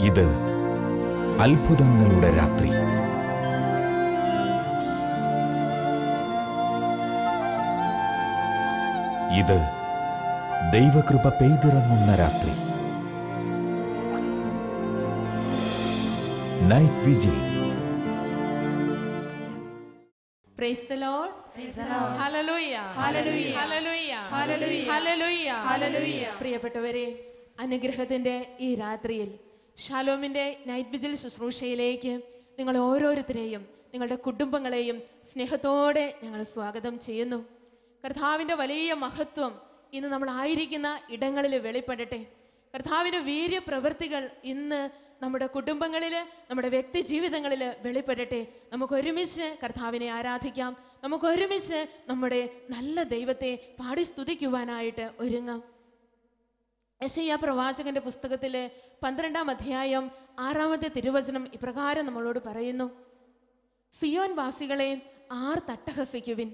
ഇത് അത്ഭുതങ്ങളുടെ രാത്രി. ഇത് ദൈവകൃപ പെയ്തിറങ്ങുന്ന രാത്രി. Night vigil. Praise the Lord. Praise the Lord. Hallelujah. Hallelujah. Hallelujah. Hallelujah. Hallelujah. Hallelujah. പ്രിയപ്പെട്ടവരെ, അനുഗ്രഹത്തിന്റെ ഈ രാത്രിയിൽ ഷാലോമിന്റെ നൈറ്റ് വിജിൽ ശുശ്രൂഷയിലേക്ക് നിങ്ങൾ ഓരോരുത്തരെയും നിങ്ങളുടെ കുടുംബങ്ങളെയും സ്നേഹത്തോടെ ഞങ്ങൾ സ്വാഗതം ചെയ്യുന്നു. കർത്താവിന്റെ വലിയ മഹത്വം ഇന്ന് നമ്മൾ ആയിരിക്കുന്ന ഇടങ്ങളിൽ വെളിപ്പെടട്ടെ. കർത്താവിന്റെ വീര്യപ്രവൃത്തികൾ ഇന്ന് നമ്മുടെ കുടുംബങ്ങളിൽ, നമ്മുടെ വ്യക്തി ജീവിതങ്ങളിൽ വെളിപ്പെടട്ടെ. നമുക്ക് ഒരുമിച്ച് കർത്താവിനെ ആരാധിക്കാം. നമുക്ക് ഒരുമിച്ച് നമ്മുടെ നല്ല ദൈവത്തെ പാടി സ്തുതിക്കുവാനായിട്ട് ഒരുങ്ങാം. യെശയ്യാ പ്രവാചകന്റെ പുസ്തകത്തിൽ 12-ാം അധ്യായം 6-ാമത്തെ തിരുവചനം ഇപ്രകാരം നമ്മളോട് പറയുന്നു: സിയോൻ വാസികളെ തട്ടഹസിക്കുവിൻ,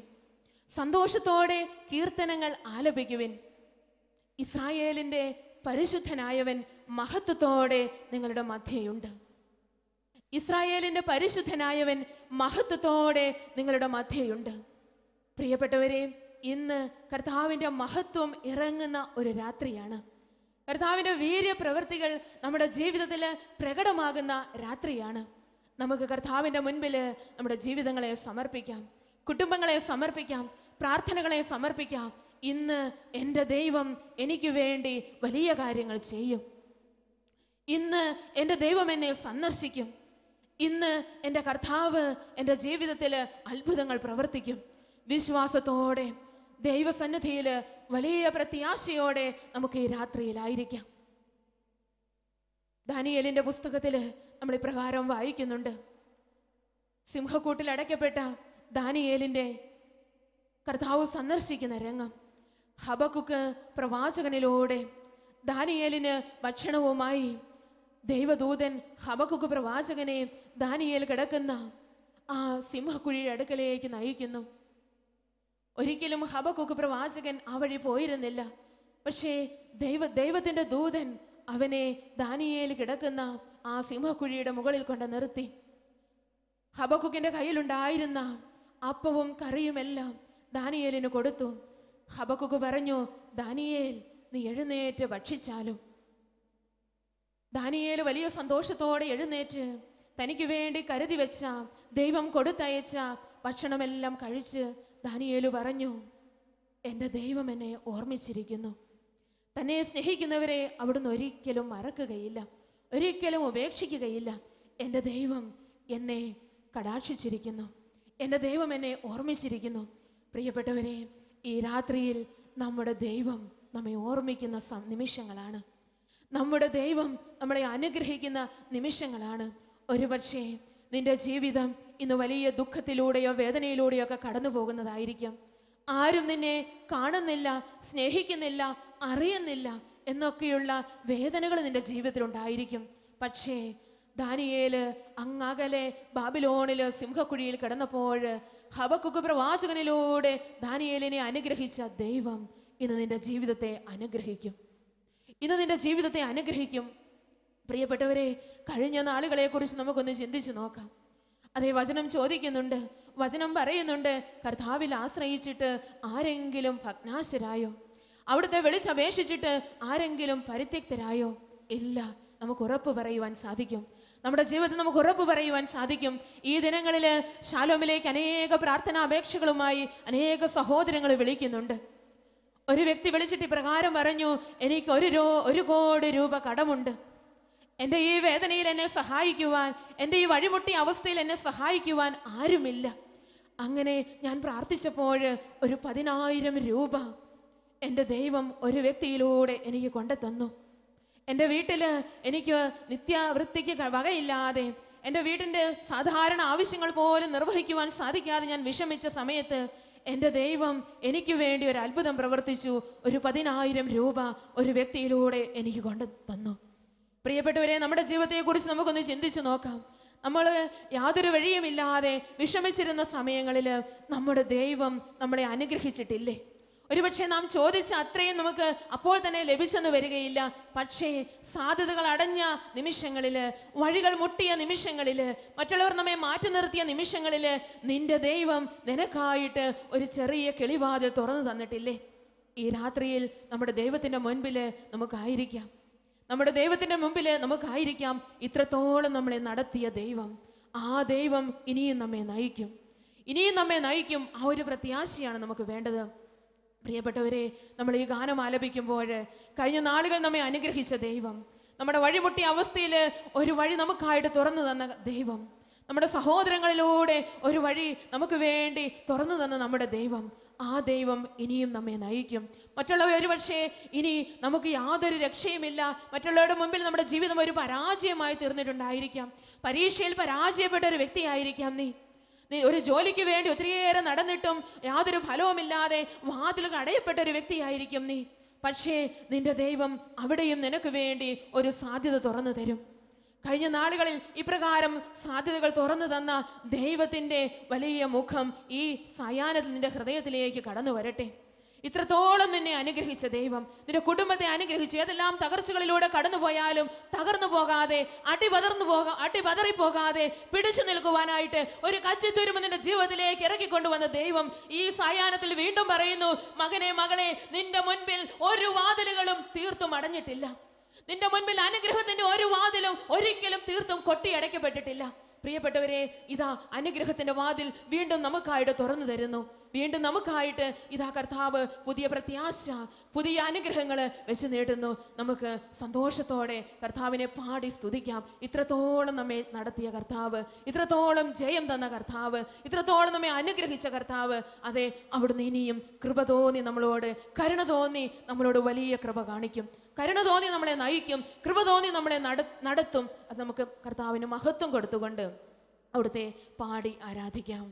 സന്തോഷത്തോടെ കീർത്തനങ്ങൾ ആലപിക്കുവിൻ. ഇസ്രായേലിന്റെ പരിശുദ്ധനായവൻ മഹത്വത്തോടെ നിങ്ങളുടെ മധ്യയുണ്ട്. ഇസ്രായേലിന്റെ പരിശുദ്ധനായവൻ മഹത്വത്തോടെ നിങ്ങളുടെ മധ്യയുണ്ട്. പ്രിയപ്പെട്ടവരെ, ഇന്ന് കർത്താവിന്റെ മഹത്വം ഇറങ്ങുന്ന ഒരു രാത്രിയാണ്. കർത്താവിന്റെ വീര്യപ്രവൃത്തികൾ നമ്മുടെ ജീവിതത്തിൽ പ്രകടമാകുന്ന രാത്രിയാണ്. നമുക്ക് കർത്താവിന്റെ മുൻപിൽ നമ്മുടെ ജീവിതങ്ങളെ സമർപ്പിക്കാം, കുടുംബങ്ങളെ സമർപ്പിക്കാം, പ്രാർത്ഥനകളെ സമർപ്പിക്കാം. ഇന്ന് എൻ്റെ ദൈവം എനിക്ക് വേണ്ടി വലിയ കാര്യങ്ങൾ ചെയ്യും. ഇന്ന് എൻ്റെ ദൈവം എന്നെ സന്ദർശിക്കും. ഇന്ന് എൻ്റെ കർത്താവ് എൻ്റെ ജീവിതത്തിൽ അത്ഭുതങ്ങൾ പ്രവർത്തിക്കും. വിശ്വാസത്തോടെ ദൈവസന്നിധിയിൽ വലിയ പ്രത്യാശയോടെ നമുക്ക് ഈ രാത്രിയിലായിരിക്കാം. ദാനിയേലിന്റെ പുസ്തകത്തിൽ നമ്മൾ ഇപ്രകാരം വായിക്കുന്നുണ്ട്: സിംഹക്കൂട്ടിൽ അടയ്ക്കപ്പെട്ട ദാനിയേലിന്റെ കർത്താവ് സന്ദർശിക്കുന്ന രംഗം. ഹബക്കുക്ക് പ്രവാചകനിലൂടെ ദാനിയേലിന് ഭക്ഷണവുമായി ദൈവദൂതൻ ഹബക്കുക്ക് പ്രവാചകനെ ദാനിയേൽ കിടക്കുന്ന ആ സിംഹക്കുഴിയുടെ അടുക്കലേക്ക് നയിക്കുന്നു. ഒരിക്കലും ഹബക്കുക്ക് പ്രവാചകൻ ആ വഴി പോയിരുന്നില്ല. പക്ഷേ ദൈവത്തിന്റെ ദൂതൻ അവനെ ദാനിയേൽ കിടക്കുന്ന ആ സിംഹക്കുഴിയുടെ മുകളിൽ കൊണ്ട് നിർത്തി. ഹബക്കുക്കിന്റെ കയ്യിലുണ്ടായിരുന്ന അപ്പവും കറിയുമെല്ലാം ദാനിയേലിന് കൊടുത്തു. ഹബക്കുക്ക് പറഞ്ഞു: ദാനിയേൽ, നീ എഴുന്നേറ്റ് ഭക്ഷിച്ചാലും. ദാനിയേൽ വലിയ സന്തോഷത്തോടെ എഴുന്നേറ്റ് തനിക്ക് വേണ്ടി കരുതി വെച്ച, ദൈവം കൊടുത്തയച്ച ഭക്ഷണമെല്ലാം കഴിച്ച് ദാനിയേൽ പറഞ്ഞു: എൻ്റെ ദൈവം എന്നെ ഓർമ്മിച്ചിരിക്കുന്നു. തന്നെ സ്നേഹിക്കുന്നവരെ അവിടുന്ന് ഒരിക്കലും മറക്കുകയില്ല, ഒരിക്കലും ഉപേക്ഷിക്കുകയില്ല. എൻ്റെ ദൈവം എന്നെ കടാക്ഷിച്ചിരിക്കുന്നു, എൻ്റെ ദൈവം എന്നെ ഓർമ്മിച്ചിരിക്കുന്നു. പ്രിയപ്പെട്ടവരെ, ഈ രാത്രിയിൽ നമ്മുടെ ദൈവം നമ്മെ ഓർമ്മിക്കുന്ന നിമിഷങ്ങളാണ്. നമ്മുടെ ദൈവം നമ്മളെ അനുഗ്രഹിക്കുന്ന നിമിഷങ്ങളാണ്. ഒരുപക്ഷേ നിന്റെ ജീവിതം ഇന്ന് വലിയ ദുഃഖത്തിലൂടെയോ വേദനയിലൂടെയോ ഒക്കെ കടന്നു പോകുന്നതായിരിക്കും. ആരും നിന്നെ കാണുന്നില്ല, സ്നേഹിക്കുന്നില്ല, അറിയുന്നില്ല എന്നൊക്കെയുള്ള വേദനകൾ നിന്റെ ജീവിതത്തിലുണ്ടായിരിക്കും. പക്ഷേ ദാനിയേല് അങ്ങകലെ ബാബിലോണില് സിംഹക്കുഴിയിൽ കിടന്നപ്പോൾ ഹബക്കുക്ക് പ്രവാചകനിലൂടെ ദാനിയേലിനെ അനുഗ്രഹിച്ച ദൈവം ഇന്ന് നിന്റെ ജീവിതത്തെ അനുഗ്രഹിക്കും. ഇന്ന് നിന്റെ ജീവിതത്തെ അനുഗ്രഹിക്കും. പ്രിയപ്പെട്ടവരെ, കഴിഞ്ഞ നാളുകളെ കുറിച്ച് നമുക്കൊന്ന് ചിന്തിച്ചു നോക്കാം. അതേ വചനം ചോദിക്കുന്നുണ്ട്, വചനം പറയുന്നുണ്ട്: കർത്താവിൽ ആശ്രയിച്ചിട്ട് ആരെങ്കിലും ഭഗ്നാശരായോ? അവിടുത്തെ വിളിച്ചപേക്ഷിച്ചിട്ട് ആരെങ്കിലും പരിത്യക്തരായോ? ഇല്ല. നമുക്ക് ഉറപ്പ് പറയുവാൻ സാധിക്കും. നമ്മുടെ ജീവിതത്തിൽ നമുക്ക് ഉറപ്പ് പറയുവാൻ സാധിക്കും. ഈ ദിനങ്ങളിൽ ശാലോമിലേക്ക് അനേക പ്രാർത്ഥനാ അപേക്ഷകളുമായി അനേക സഹോദരങ്ങൾ വിളിക്കുന്നുണ്ട്. ഒരു വ്യക്തി വിളിച്ചിട്ട് ഇപ്രകാരം പറഞ്ഞു: എനിക്ക് 1 കോടി രൂപ കടമുണ്ട്. എൻ്റെ ഈ വേദനയിൽ എന്നെ സഹായിക്കുവാൻ, എൻ്റെ ഈ വഴിമുട്ടിയ അവസ്ഥയിൽ എന്നെ സഹായിക്കുവാൻ ആരുമില്ല. അങ്ങനെ ഞാൻ പ്രാർത്ഥിച്ചപ്പോൾ 10,000 രൂപ എൻ്റെ ദൈവം ഒരു വ്യക്തിയിലൂടെ എനിക്ക് കൊണ്ടുതന്നു. എൻ്റെ വീട്ടിൽ എനിക്ക് നിത്യവൃത്തിക്ക് വകയില്ലാതെ, എൻ്റെ വീടിൻ്റെ സാധാരണ ആവശ്യങ്ങൾ പോലും നിർവഹിക്കുവാൻ സാധിക്കാതെ ഞാൻ വിഷമിച്ച സമയത്ത് എൻ്റെ ദൈവം എനിക്ക് വേണ്ടി ഒരു അത്ഭുതം പ്രവർത്തിച്ചു. 10,000 രൂപ ഒരു വ്യക്തിയിലൂടെ എനിക്ക് കൊണ്ടു തന്നു. പ്രിയപ്പെട്ടവരെ, നമ്മുടെ ജീവിതത്തെക്കുറിച്ച് നമുക്കൊന്ന് ചിന്തിച്ചു നോക്കാം. നമ്മൾ യാതൊരു വഴിയുമില്ലാതെ വിഷമിച്ചിരുന്ന സമയങ്ങളിൽ നമ്മുടെ ദൈവം നമ്മളെ അനുഗ്രഹിച്ചിട്ടില്ലേ? ഒരുപക്ഷെ നാം ചോദിച്ച അത്രയും നമുക്ക് അപ്പോൾ തന്നെ ലഭിച്ചെന്ന് വരികയില്ല. പക്ഷേ സാധ്യതകൾ അടഞ്ഞ നിമിഷങ്ങളില്, വഴികൾ മുട്ടിയ നിമിഷങ്ങളില്, മറ്റുള്ളവർ നമ്മെ മാറ്റി നിർത്തിയ നിമിഷങ്ങളില് നിന്റെ ദൈവം നിനക്കായിട്ട് ഒരു ചെറിയ കിളിവാതിൽ തുറന്നു തന്നിട്ടില്ലേ? ഈ രാത്രിയിൽ നമ്മുടെ ദൈവത്തിന്റെ മുൻപില് നമുക്കായിരിക്കാം. നമ്മുടെ ദൈവത്തിന്റെ മുമ്പിൽ നമുക്കായിരിക്കാം. ഇത്രത്തോളം നമ്മളെ നടത്തിയ ദൈവം, ആ ദൈവം ഇനിയും നമ്മെ നയിക്കും, ഇനിയും നമ്മെ നയിക്കും. ആ ഒരു പ്രത്യാശയാണ് നമുക്ക് വേണ്ടത്. പ്രിയപ്പെട്ടവരെ, നമ്മൾ ഈ ഗാനം ആലപിക്കുമ്പോൾ കഴിഞ്ഞ നാളുകൾ നമ്മെ അനുഗ്രഹിച്ച ദൈവം, നമ്മുടെ വഴിമുട്ടിയ അവസ്ഥയിൽ ഒരു വഴി നമുക്കായിട്ട് തുറന്നു തന്ന ദൈവം, നമ്മുടെ സഹോദരങ്ങളിലൂടെ ഒരു വഴി നമുക്ക് വേണ്ടി തുറന്നു തന്ന നമ്മുടെ ദൈവം, ആ ദൈവം ഇനിയും നമ്മെ നയിക്കും. മറ്റുള്ളവർ ഒരു പക്ഷേ ഇനി നമുക്ക് യാതൊരു രക്ഷയുമില്ല, മറ്റുള്ളവരുടെ മുമ്പിൽ നമ്മുടെ ജീവിതം ഒരു പരാജയമായി തീർന്നിട്ടുണ്ടായിരിക്കാം. പരീക്ഷയിൽ പരാജയപ്പെട്ട ഒരു വ്യക്തിയായിരിക്കാം നീ ഒരു ജോലിക്ക് വേണ്ടി ഒത്തിരിയേറെ നടന്നിട്ടും യാതൊരു ഫലവുമില്ലാതെ വാതിലുകൾ അടയപ്പെട്ട ഒരു വ്യക്തിയായിരിക്കും നീ. പക്ഷേ നിന്റെ ദൈവം അവിടെയും നിനക്ക് വേണ്ടി ഒരു സാധ്യത തുറന്നു തരും. കഴിഞ്ഞ നാളുകളിൽ ഇപ്രകാരം സാധ്യതകൾ തുറന്നു തന്ന ദൈവത്തിൻ്റെ വലിയ മുഖം ഈ സായാഹ്നത്തിൽ നിന്റെ ഹൃദയത്തിലേക്ക് കടന്നു വരട്ടെ. ഇത്രത്തോളം നിന്നെ അനുഗ്രഹിച്ച ദൈവം നിന്റെ കുടുംബത്തെ അനുഗ്രഹിച്ചു. ഏതെല്ലാം തകർച്ചകളിലൂടെ കടന്നു പോയാലും തകർന്നു പോകാതെ, അടിപതറിപ്പോകാതെ പിടിച്ചു നിൽക്കുവാനായിട്ട് ഒരു കച്ചിത്തുരുമ്പ് നിന്റെ ജീവിതത്തിലേക്ക് ഇറക്കിക്കൊണ്ടുവന്ന ദൈവം ഈ സായാഹ്നത്തിൽ വീണ്ടും പറയുന്നു, മകനെ, മകളെ, നിന്റെ മുൻപിൽ ഒരു വാതിലുകളും തീർത്തും അടഞ്ഞിട്ടില്ല. നിന്റെ മുൻപിൽ അനുഗ്രഹത്തിന്റെ ഒരു വാതിലും ഒരിക്കലും തീർത്തും കൊട്ടിയടയ്ക്കപ്പെട്ടിട്ടില്ല. പ്രിയപ്പെട്ടവരെ, ഇതാ അനുഗ്രഹത്തിന്റെ വാതിൽ വീണ്ടും നമുക്കായിട്ട് തുറന്നു തരുന്നു. വീണ്ടും നമുക്കായിട്ട് ഇതാ കർത്താവ് പുതിയ പ്രത്യാശ, പുതിയ അനുഗ്രഹങ്ങൾ വെച്ച് നീട്ടുന്നു. നമുക്ക് സന്തോഷത്തോടെ കർത്താവിനെ പാടി സ്തുതിക്കാം. ഇത്രത്തോളം നമ്മെ നടത്തിയ കർത്താവ്, ഇത്രത്തോളം ജയം തന്ന കർത്താവ്, ഇത്രത്തോളം നമ്മെ അനുഗ്രഹിച്ച കർത്താവ്, അതെ, അവിടുന്ന് ഇനിയും കൃപ തോന്നി നമ്മളോട്, കരുണ തോന്നി നമ്മളോട് വലിയ കൃപ കാണിക്കും. കരുണ തോന്നി നമ്മളെ നയിക്കും, കൃപ തോന്നി നമ്മളെ നടത്തും. അത് നമുക്ക് കർത്താവിന് മഹത്വം കൊടുത്തുകൊണ്ട് അവിടുത്തെ പാടി ആരാധിക്കാം.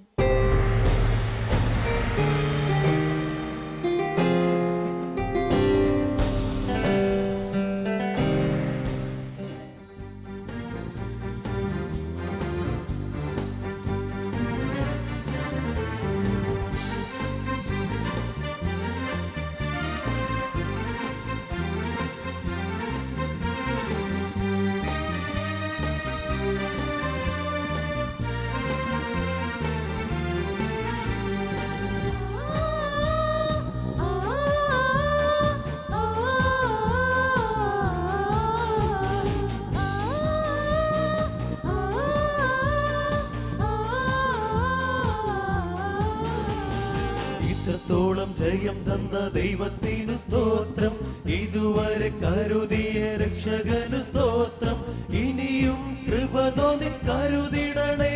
ജയം തന്ന ദൈവത്തിനു സ്തോത്രം, ഇതുവരെ കരുതിയ രക്ഷകന് സ്തോത്രം. ഇനിയും കൃപ തോന്നി കരുതിടണേ,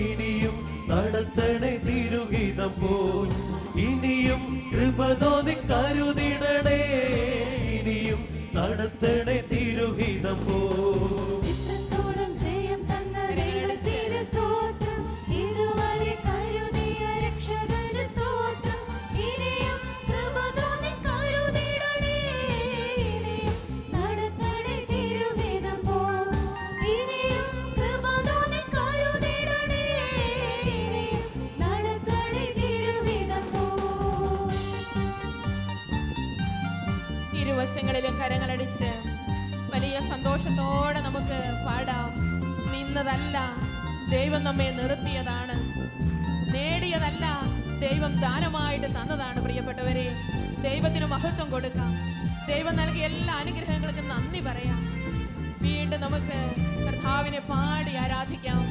ഇനിയും നടത്തണേ തിരുഹിതം പോൽ. ഇനിയും കൃപ തോന്നി കരുതിടണേ, ഇനിയും നടത്തണേ തിരുഹിതം പോൽ. ഇരുവശങ്ങളിലും കരങ്ങളടിച്ച് വലിയ സന്തോഷത്തോടെ നമുക്ക് പാടാം. നിന്നതല്ല, ദൈവം നമ്മെ നിർത്തിയതാണ്. നേടിയതല്ല, ദൈവം ദാനമായിട്ട് തന്നതാണ്. പ്രിയപ്പെട്ടവരെ, ദൈവത്തിന് മഹത്വം കൊടുക്കാം. ദൈവം നൽകിയ എല്ലാ അനുഗ്രഹങ്ങൾക്കും നന്ദി പറയാം. വീണ്ടും നമുക്ക് കർത്താവിനെ പാടി ആരാധിക്കാം.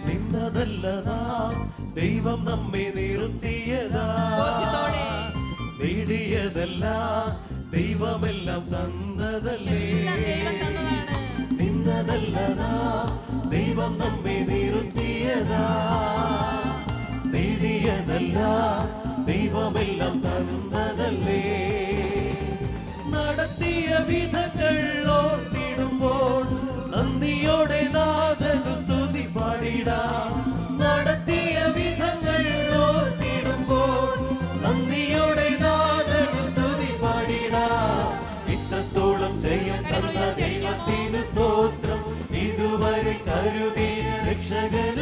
നിന്നതല്ലതാ, ദൈവം നമ്മെ നിർത്തിയതാ. നേടിയതല്ല, ദൈവമെല്ലാം തന്നതല്ലേ. നിന്നതല്ലതാ, ദൈവം നമ്മെ നിർത്തിയതാ. നേടിയതല്ല, ദൈവമെല്ലാം തന്നതല്ലേ. നടത്തിയ വിധങ്ങൾ ഓർത്തിടുമ്പോൾ നന്ദിയോടെ നാഥനു സ്തുതി പാടിടാം. നടത്തിയ വിധങ്ങൾ ഓർത്തിടുമ്പോൾ നന്ദിയോടെ നാഥനു സ്തുതി പാടിടാം. ഇത്രത്തോളം ജയം തന്ന ദൈവത്തിന് സ്തോത്രം, ഇതുവരെ കരുതിയ രക്ഷകൻ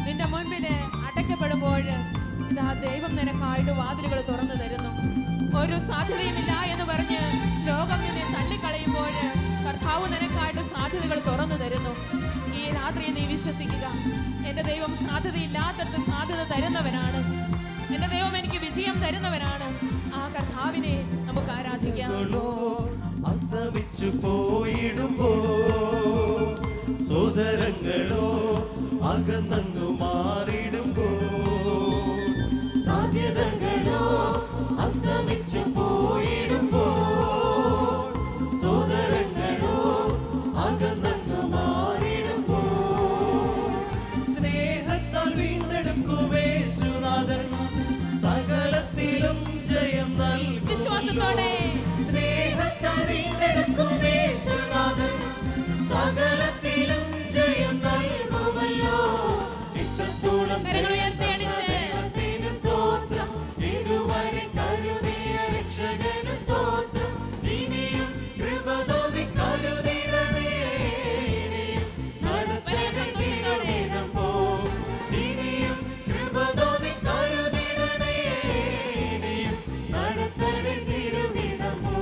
നിന്റെ മുൻപില് അടയ്ക്കപ്പെടുമ്പോൾ ഇതാ ദൈവം നിനക്കായിട്ട് വാതിലുകൾ തുറന്നു തരുന്നു. ഒരു സാധ്യതയുമില്ല എന്ന് പറഞ്ഞ് ലോകം നിന്നെ തള്ളിക്കളയുമ്പോൾ കർത്താവ് നിനക്കായിട്ട് സാധ്യതകൾ തുറന്നു തരുന്നു. ഈ രാത്രി നീ വിശ്വസിക്കുക, എന്റെ ദൈവം സാധ്യതയില്ലാത്തടത്ത് സാധ്യത തരുന്നവനാണ്. എന്റെ ദൈവം എനിക്ക് വിജയം തരുന്നവനാണ്. ആ കർത്താവിനെ നമുക്ക് ആരാധിക്കാം. അസ്തമിച്ചു പോയിടുമ്പോ സോദരങ്ങളോ അകന്നങ്ങു മാറിടുമ്പോ സാധ്യതകളോ അസ്തമിച്ചു പോയിടുമ്പോ സോദരങ്ങളോ അകന്നങ്ങു മാറിടുമ്പോ സ്നേഹത്താൽ വീണ്ടെടുക്കുമേശുനാഥൻ സകലത്തിലും ജയം നൽകും. വിശ്വാസത്തോടെ സ്നേഹത്താൽ വീണ്ടെടുക്കുമേശുനാഥൻ സകലത്തിലും ജയം നൽകുമല്ലോ. ഇത്രത്തോളം ദൈവത്തിന് സ്തോത്രം, ഇതുവരെ കരുതിയ രക്ഷകന് സ്തോത്രം. ഇനിയും കൃപ തോന്നി കരുതിടണേ, നടത്തണേ തിരുവിധം പോ. ഇനിയും കൃപ തോന്നി കരുതിടണേ, നടത്തണേ തിരുവിധം പോ.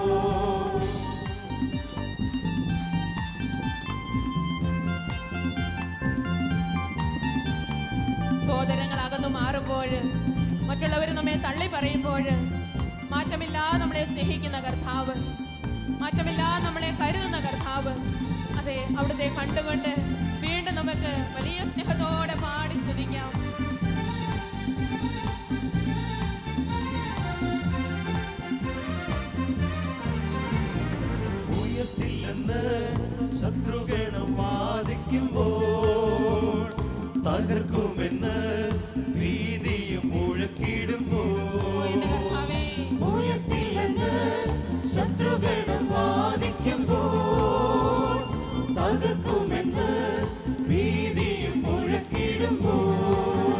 സഹോദരങ്ങൾ അകന്നു മാറുമ്പോൾ, മറ്റുള്ളവർ നമ്മെ തള്ളി പറയുമ്പോൾ, മാറ്റമില്ലാതെ നമ്മളെ സ്നേഹിക്കുന്ന കർത്താവ്, മാറ്റമില്ലാതെ നമ്മളെ കരുതുന്ന കർത്താവ്, അതെ, അവിടുത്തെ കണ്ടുകൊണ്ട് വീണ്ടും നമുക്ക് വലിയ സ്നേഹത്തോടെ പാടി സ്തുതിക്കാം. ഉയർത്തില്ലെന്ന് ശത്രുഗണം വാദിക്കുമ്പോൾ, തകർക്കുമെന്ന് ഭീതിയും മുഴക്കിടുമ്പോൾ, എന്റെ കർത്താവേ, ഉയർത്തില്ലെന്ന് ശത്രുഗണം വാദിക്കുമ്പോൾ, തകർക്കുമെന്ന് ഭീതിയും മുഴക്കിടുമ്പോൾ,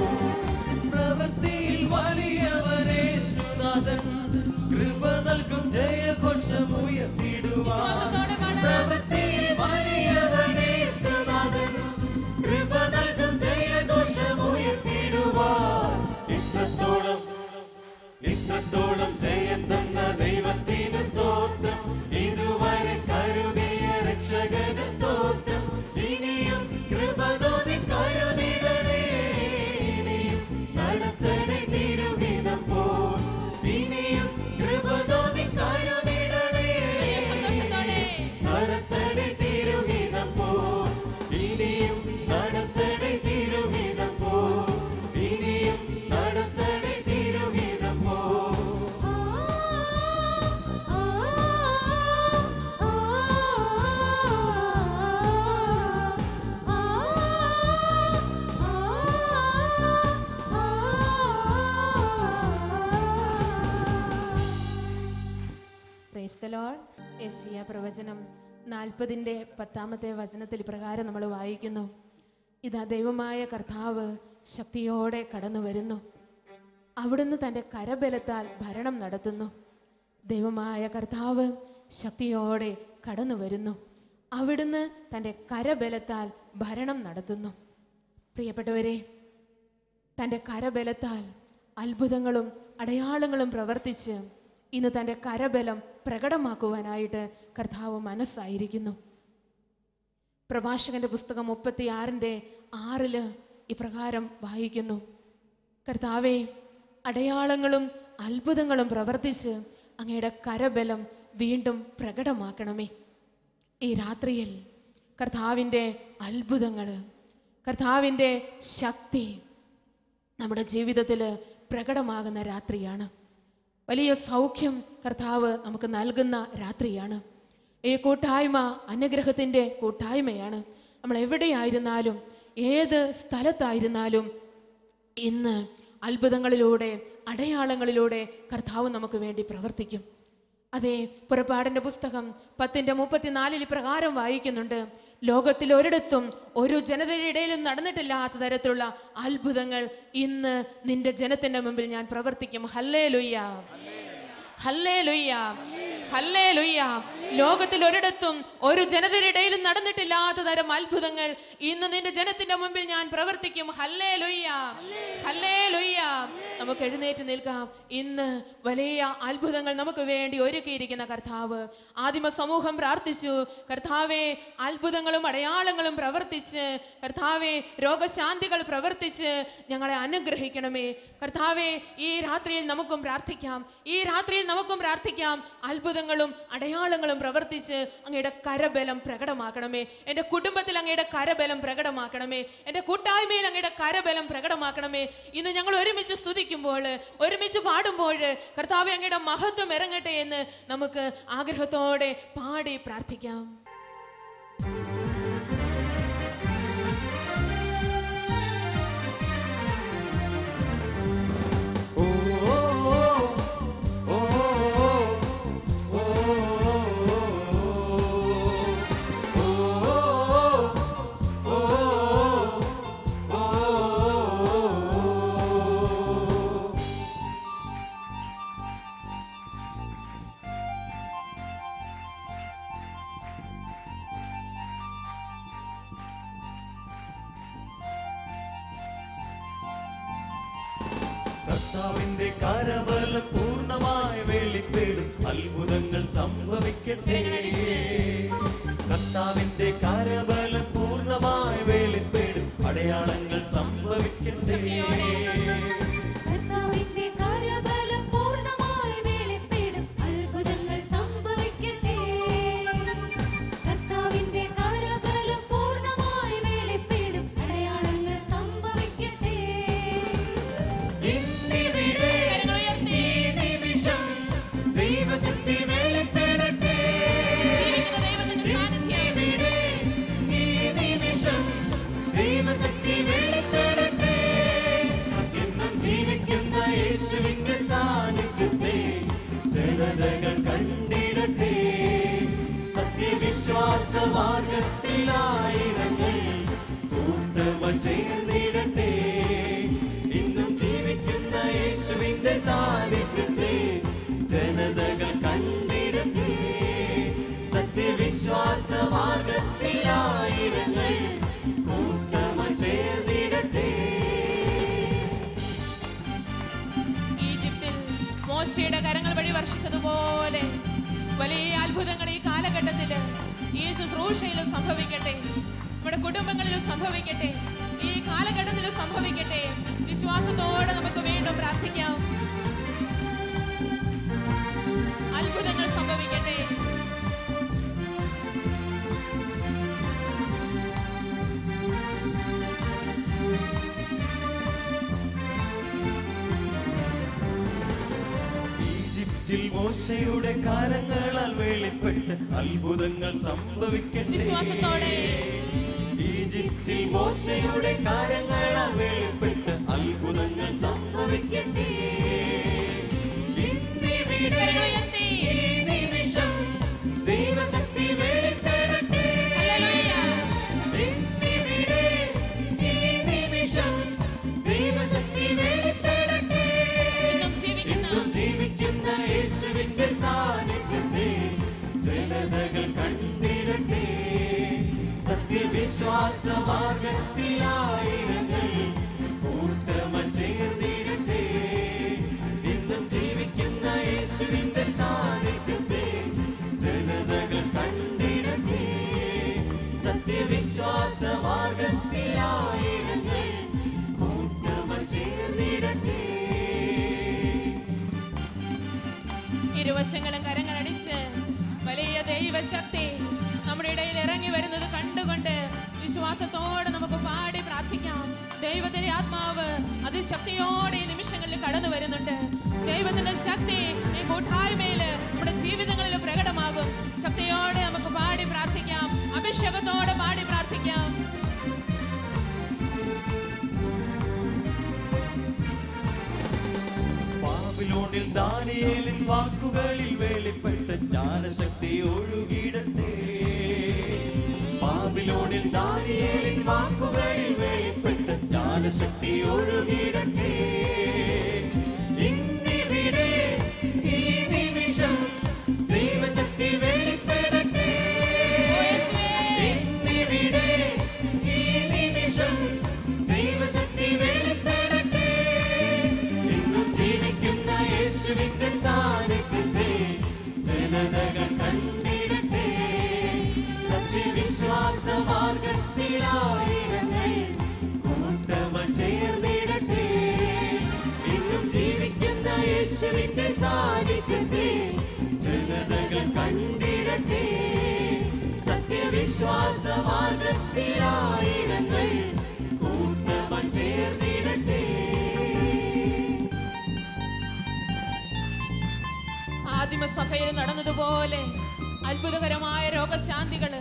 പ്രവൃത്തിയിൽ വലിയവനേശുനാഥൻ കൃപ നൽകും ജയഘോഷമുയർത്തിടുവാൻ. വിശ്വാസത്തോടെ പാടാം. പ്രവൃത്തിയിൽ വലിയവനേശുനാഥൻ കൃപ നൽകും ജയഘോഷമുയർത്തിടുവാൻ. ഇത്രത്തോളം ജയം തന്ന ദൈവത്തിന് സ്തോത്രം, ഇതുവരെ കരുതിയ രക്ഷകന് സ്തോത്രം. ഇനിയും കൃപ തോന്നി കരുതിടണേ, നടത്തണേ തിരുവിധം പോ. ഇനിയും കൃപ തോന്നി കരുതിടണേ, സന്തോഷത്തോടെ നടത്തണേ തിരുവിധം പോ. ഇനിയും നടത്തണേ തിരുവിധം പോ. ഇനിയും നടത്തണേ തിരുവിധം പോ. Praise the Lord. യെശയ്യാ പ്രവചനം 40:10 വചനത്തിൽ ഇപ്രകാരം നമ്മൾ വായിക്കുന്നു: ഇതാ ദൈവമായ കർത്താവ് ശക്തിയോടെ കടന്നു വരുന്നു, അവിടുന്ന് തൻ്റെ കരബലത്താൽ ഭരണം നടത്തുന്നു. ദൈവമായ കർത്താവ് ശക്തിയോടെ കടന്നു വരുന്നു, അവിടുന്ന് തൻ്റെ കരബലത്താൽ ഭരണം നടത്തുന്നു. പ്രിയപ്പെട്ടവരെ, തൻ്റെ കരബലത്താൽ അത്ഭുതങ്ങളും അടയാളങ്ങളും പ്രവർത്തിച്ച് ഇന്ന് തൻ്റെ കരബലം പ്രകടമാക്കുവാനായിട്ട് കർത്താവ് മനസ്സായിരിക്കുന്നു. പ്രഭാഷകന്റെ പുസ്തകം 36:6 ഇപ്രകാരം വായിക്കുന്നു: കർത്താവേ, അടയാളങ്ങളും അത്ഭുതങ്ങളും പ്രവർത്തിച്ച് അങ്ങയുടെ കരബലം വീണ്ടും പ്രകടമാക്കണമേ. ഈ രാത്രിയിൽ കർത്താവിൻ്റെ അത്ഭുതങ്ങൾ, കർത്താവിൻ്റെ ശക്തി നമ്മുടെ ജീവിതത്തിൽ പ്രകടമാകുന്ന രാത്രിയാണ്. വലിയ സൗഖ്യം കർത്താവ് നമുക്ക് നൽകുന്ന രാത്രിയാണ്. ഈ കൂട്ടായ്മ അനുഗ്രഹത്തിൻ്റെ കൂട്ടായ്മയാണ്. നമ്മൾ എവിടെയായിരുന്നാലും ഏത് സ്ഥലത്തായിരുന്നാലും ഇന്ന് അത്ഭുതങ്ങളിലൂടെ അടയാളങ്ങളിലൂടെ കർത്താവ് നമുക്ക് വേണ്ടി പ്രവർത്തിക്കും. അതെ, പുറപ്പാടിൻ്റെ പുസ്തകം 10:34 ഇപ്രകാരം വായിക്കുന്നുണ്ട്: ലോകത്തിൽ ഒരിടത്തും ഒരു ജനതയുടെ ഇടയിലും നടന്നിട്ടില്ലാത്ത തരത്തിലുള്ള അത്ഭുതങ്ങൾ ഇന്ന് നിന്റെ ജനത്തിന്റെ മുമ്പിൽ ഞാൻ പ്രവർത്തിക്കും. Hallelujah, hallelujah, hallelujah. ലോകത്തിൽ ഒരിടത്തും ഒരു ജനതയുടെ ഇടയിലും നടന്നിട്ടില്ലാത്ത തരം അത്ഭുതങ്ങൾ ഇന്ന് നിന്റെ ജനത്തിന്റെ മുമ്പിൽ ഞാൻ പ്രവർത്തിക്കും. Hallelujah, hallelujah. നമുക്ക് എഴുന്നേറ്റ് നിൽക്കാം. ഇന്ന് വലിയ അത്ഭുതങ്ങൾ നമുക്ക് വേണ്ടി ഒരുക്കിയിരിക്കുന്ന കർത്താവ്. ആദിമ സമൂഹം പ്രാർത്ഥിച്ചു, കർത്താവെ അത്ഭുതങ്ങളും അടയാളങ്ങളും പ്രവർത്തിച്ച്, കർത്താവെ രോഗശാന്തികൾ പ്രവർത്തിച്ച് ഞങ്ങളെ അനുഗ്രഹിക്കണമേ. കർത്താവെ ഈ രാത്രിയിൽ നമുക്കും പ്രാർത്ഥിക്കാം, ഈ രാത്രിയിൽ നമുക്കും പ്രാർത്ഥിക്കാം. അത്ഭുതങ്ങളും അടയാളങ്ങളും പ്രവർത്തിച്ച് അങ്ങയുടെ കരബലം പ്രകടമാക്കണമേ. എൻ്റെ കുടുംബത്തിൽ അങ്ങയുടെ കരബലം പ്രകടമാക്കണമേ. എൻ്റെ കൂട്ടായ്മയിൽ അങ്ങയുടെ കരബലം പ്രകടമാക്കണമേ. ഇന്ന് ഞങ്ങൾ ഒരുമിച്ച് സ്തുതിക്കുമ്പോൾ, ഒരുമിച്ച് പാടുമ്പോൾ കർത്താവെ അങ്ങയുടെ മഹത്വം ഇറങ്ങട്ടെ എന്ന് നമുക്ക് ആഗ്രഹത്തോടെ പാടി പ്രാർത്ഥിക്കാം. കർത്താവിന്റെ കരബലം പൂർണ്ണമായി വെളിപ്പെടും, അത്ഭുതങ്ങൾ സംഭവിക്കട്ടെ. കർത്താവിന്റെ കരബലം പൂർണ്ണമായി വെളിപ്പെടും, അടയാളങ്ങൾ സംഭവിക്കട്ടെ. ജനതകൾ കണ്ടിടട്ടെ, സത്യവിശ്വാസമാർഗത്തിൽ ആയിരങ്ങൾ കൂട്ടമ ചേർന്നിടട്ടെ. ഇന്നും ജീവിക്കുന്ന യേശുവിന്റെ സാന്നിധ്യത്തെ ജനതകൾ കണ്ടിടട്ടെ, സത്യവിശ്വാസമാർഗത്തിൽ ആയിരങ്ങൾ കൂട്ടമ ചേർന്നിടട്ടെ. മോശയുടെ കരങ്ങൾ വഴി വർഷിച്ചതുപോലെ വലിയ അത്ഭുതങ്ങൾ ഈ കാലഘട്ടത്തിൽ ഈ ശുശ്രൂഷയിലും സംഭവിക്കട്ടെ, നമ്മുടെ കുടുംബങ്ങളിലും സംഭവിക്കട്ടെ, ഈ കാലഘട്ടത്തിലും സംഭവിക്കട്ടെ. വിശ്വാസത്തോടെ നമുക്ക് വീണ്ടും പ്രാർത്ഥിക്കാം. അത്ഭുതങ്ങൾ സംഭവിക്കട്ടെ. മോശയുടെ കരങ്ങളാൽ വെളിപ്പെട്ട് അത്ഭുതങ്ങൾ സംഭവിക്കട്ടെ. വിശ്വാസത്തോടെ ഈജിപ്തിൽ മോശയുടെ കരങ്ങളാൽ വെളിപ്പെട്ട് അത്ഭുതങ്ങൾ സംഭവിക്കട്ടെ. ഇന്നിവിടെ ഈ നിമിഷം ദൈവശക്തി വെളിപ്പെടട്ടെ. ഇന്നിവിടെ ഈ നിമിഷം ദൈവശക്തി വെളിപ്പെടട്ടെ. ഇന്നും ജീവിക്കുന്ന യേശുവിന്റെ സാന്നിധ്യത്തെ ജനതകൾ കണ്ടിടട്ടെ, സത്യവിശ്വാസമാർഗത്തിൽ ആയിരങ്ങൾ കൂട്ടമ ചേർന്നിടട്ടെ. ഇന്നും ജീവിക്കുന്ന യേശുവിന്റെ സാന്നിധ്യത്തെ ജനതകൾ കണ്ടിടട്ടെ, സത്യവിശ്വാസമാർഗത്തിൽ ആയിരങ്ങൾ കൂട്ടമ ചേർന്നിടട്ടെ. ഇരുവശങ്ങളും കരങ്ങളടിച്ച് വലിയ ദൈവശക്തി നമ്മുടെ ഇടയിൽ ഇറങ്ങി വരുന്നത് കണ്ടുകൊണ്ട് വിശ്വാസത്തോടെ നമുക്ക് പാടി പ്രാർത്ഥിക്കാം. ദൈവത്തിന്റെ ആത്മാവ് അതിശക്തിയോടെ ഈ നിമിഷങ്ങളിൽ കടന്നു വരുന്നുണ്ട്. ദൈവത്തിന്റെ ശക്തി ഈ കൂട്ടായ്മയില് നമ്മുടെ ജീവിതങ്ങളിൽ പ്രകടമാകും. ശക്തിയോടെ നമുക്ക് പാടി പ്രാർത്ഥിക്കാം, അഭിഷേകത്തോടെ പാടി പ്രാർത്ഥിക്കാം. ബാബിലോണിൽ ദാനിയേലിൻ വാക്കുകളിൽ വെളിപ്പെട്ട ജ്ഞാനശക്തി ഒഴുകിടട്ടെ. ബാബിലോണിൽ ദാനിയേലിൻ വാക്കുകളിൽ വെളിപ്പെട്ട ജ്ഞാനശക്തി ഒഴുകിടട്ടെ. ഇന്നിവിടെ ഈ നിമിഷം ദൈവശക്തി വെളിപ്പെടട്ടെ. യേശുവിന്റെ സാന്നിധ്യത്തെ ജനതകൾ കണ്ടിടട്ടെ. സത്യവിശ്വാസ മാർഗത്തിലായിരങ്ങൾ കൂട്ടമായി ചേർന്നിടട്ടെ. ഇന്നും ജീവിക്കുന്ന യേശുവിന്റെ സാന്നിധ്യത്തെ ജനതകൾ കണ്ടിടട്ടെ. സത്യവിശ്വാസ മാർഗത്തിലായിരങ്ങൾ കൂട്ടമായി ചേർന്നിടട്ടെ. ആദിമസഭയിൽ നടന്നതുപോലെ അത്ഭുതകരമായ രോഗശാന്തികള്,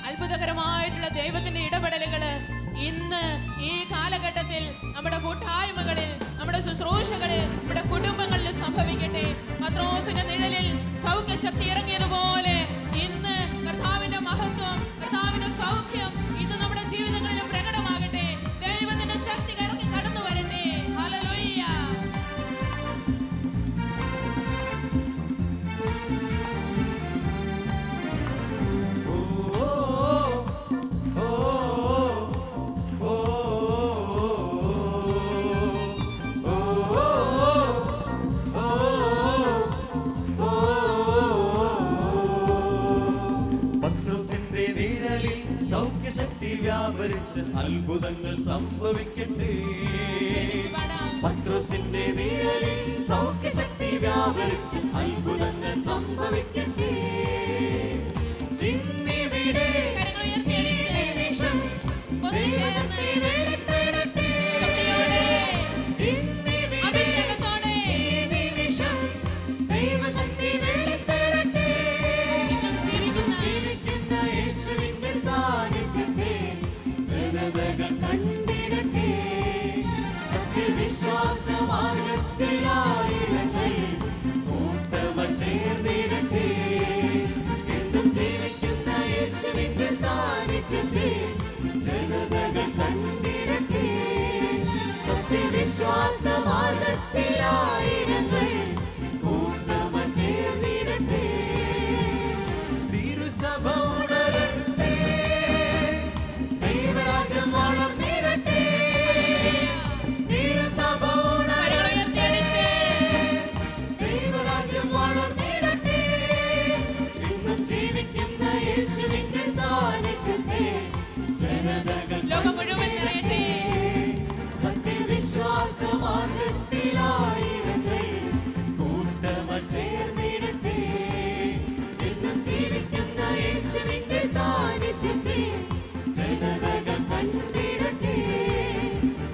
അത്ഭുതകരമായിട്ടുള്ള ദൈവത്തിന്റെ ഇടപെടലുകള് ഇന്ന് ഈ കാലഘട്ടത്തിൽ നമ്മുടെ കൂട്ടായ്മകളിൽ, നമ്മുടെ ശുശ്രൂഷകളിൽ, നമ്മുടെ കുടുംബങ്ങളിൽ സംഭവിക്കട്ടെ. പത്രോസിന്റെ നിഴലിൽ സൗഖ്യശക്തി ഇറങ്ങിയതുപോലെ ഇന്ന് കർത്താവിന്റെ മഹത്വം, കർത്താവിന്റെ സൗഖ്യം ഇന്ന് നമ്മുടെ ജീവിതങ്ങളിൽ പ്രകടമാകട്ടെ. ദൈവത്തിന്റെ ശക്തി ഇറങ്ങി കടന്നു വരട്ടെ. ഹല്ലേലൂയ. പത്രോസിന്റെ നിഴലിൽ സൗഖ്യശക്തി വ്യാപരിച്ച് അത്ഭുതങ്ങൾ സംഭവിക്കട്ടെ. പത്രോസിന്റെ നിഴലിൽ സൗഖ്യശക്തി വ്യാപരിച്ച് അത്ഭുതങ്ങൾ സംഭവിക്കട്ടെ. ഇന്നിവിടെ ദൈവശക്തി വെളിപ്പെടട്ടെ. അഭിഷേകത്തോടെ ദൈവശക്തി വെളിപ്പെടട്ടെ. ജീവിക്കുന്ന യേശുവിന്റെ സാന്നിധ്യത്തെ ജനതകൾ കണ്ടിടട്ടെ. സത്യവിശ്വാസ മാർഗത്തിലായിരങ്ങൾ കൂട്ടമായി ചേർന്നിടട്ടെ. എന്നും ജീവിക്കുന്ന യേശുവിന്റെ സാന്നിധ്യത്തെ ജനതകൾ കണ്ടിടട്ടെ. സത്യവിശ്വാസ മാർഗത്തിലായിരങ്ങൾ കൂട്ടമായി ചേർന്നിടട്ടെ. തിരുസഭ ഉണരട്ടെ. ദൈവരാജ്യം വളർന്നിടട്ടെ. തിരുസഭ ഉണരട്ടെ. ദൈവരാജ്യം വളർന്നിടട്ടെ. ഇന്നും ജീവിക്കുന്ന യേശുവിന്റെ സാന്നിധ്യത്തെ ജനതകൾ ലോകം മുഴുവൻ നിറയട്ടെ. സത്യവിശ്വാസ മാർഗത്തിലായിരങ്ങൾ കൂട്ടമായി ചേർന്നിടട്ടെ. എന്നും ജീവിക്കുന്ന യേശുവിന്റെ സാന്നിധ്യത്തെ ജനതകൾ കണ്ടിടട്ടെ.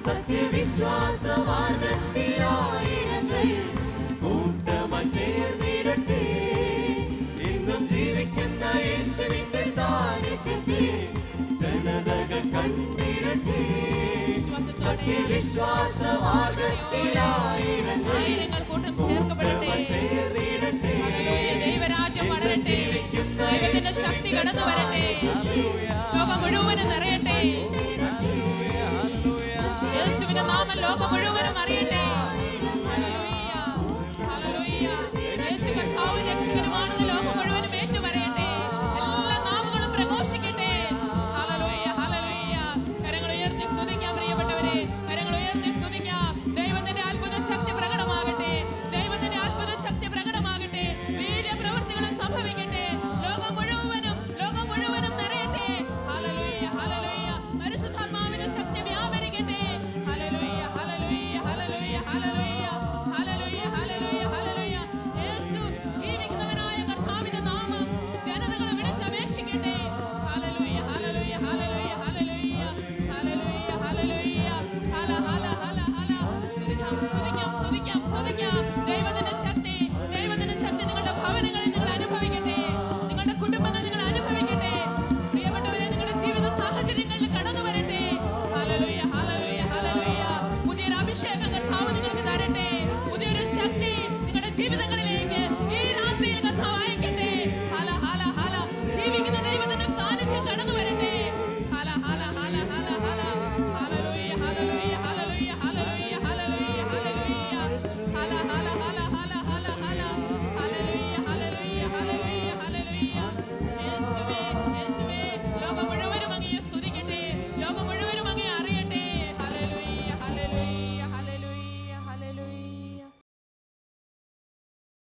സത്യവിശ്വാസ മാർഗത്തിലായിരങ്ങൾ കൂട്ടമായി ചേർന്നിടട്ടെ. എന്നും ജീവിക്കുന്ന യേശുവിന്റെ സാന്നിധ്യത്തെ ജനതകൾ കണ്ടിടട്ടെ. സത്യവിശ്വാസ മാർഗത്തിലായിരങ്ങൾ കൂട്ടം ചേർക്കപ്പെടട്ടെ. ചേർന്നിടട്ടെ. ദൈവരാജ്യം വളരട്ടെ. ദൈവത്തിന്റെ ശക്തി കടന്നു വരട്ടെ. ലോകം മുഴുവനും നിറയട്ടെ. യേശുവിന്റെ നാമം ലോകം മുഴുവനും അറിയട്ടെ.